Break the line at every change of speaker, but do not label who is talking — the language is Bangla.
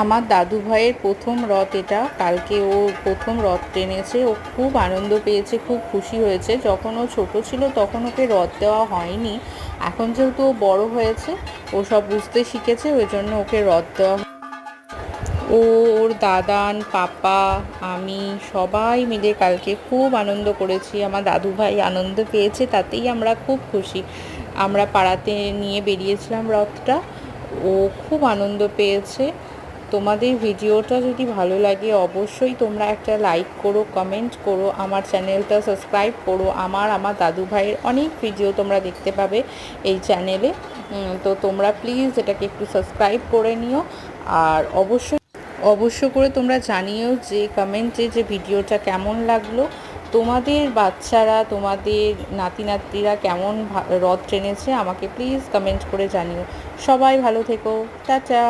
আমার দাদু ভাইয়ের প্রথম রথ এটা। কালকে ও প্রথম রথ টেনেছে। ও খুব আনন্দ পেয়েছে, খুব খুশি হয়েছে। যখন ও ছোট ছিল তখন ওকে রথ দেওয়া হয়নি। এখন যেহেতু ও বড় হয়েছে, ও সব বুঝতে শিখেছে, ওই জন্য ওকে রথ দেওয়া। ও, ওর দাদান, পাপা, আমি সবাই মিলে কালকে খুব আনন্দ করেছি। আমার দাদু ভাই আনন্দ পেয়েছে, তাতেই আমরা খুব খুশি। আমরা পাড়াতে নিয়ে বেরিয়েছিলাম রথটা। ও খুব আনন্দ পেয়েছে। তোমাদের ভিডিওটা যদি ভালো লাগে অবশ্যই তোমরা একটা লাইক করো, কমেন্ট করো, আমার চ্যানেলটা সাবস্ক্রাইব করো। আমার দাদু ভাইয়ের অনেক ভিডিও তোমরা দেখতে পাবে এই চ্যানেলে। তো তোমরা প্লিজ এটাকে একটু সাবস্ক্রাইব করে নিও। আর অবশ্য করে তোমরা জানিও যে কমেন্টে যে ভিডিওটা কেমন লাগলো। তোমাদের বাচ্চারা, তোমাদের নাতি নাতনিরা কেমন রথ টেনেছে আমাকে প্লিজ কমেন্ট করে জানিও। সবাই ভালো থেকো। টাটা।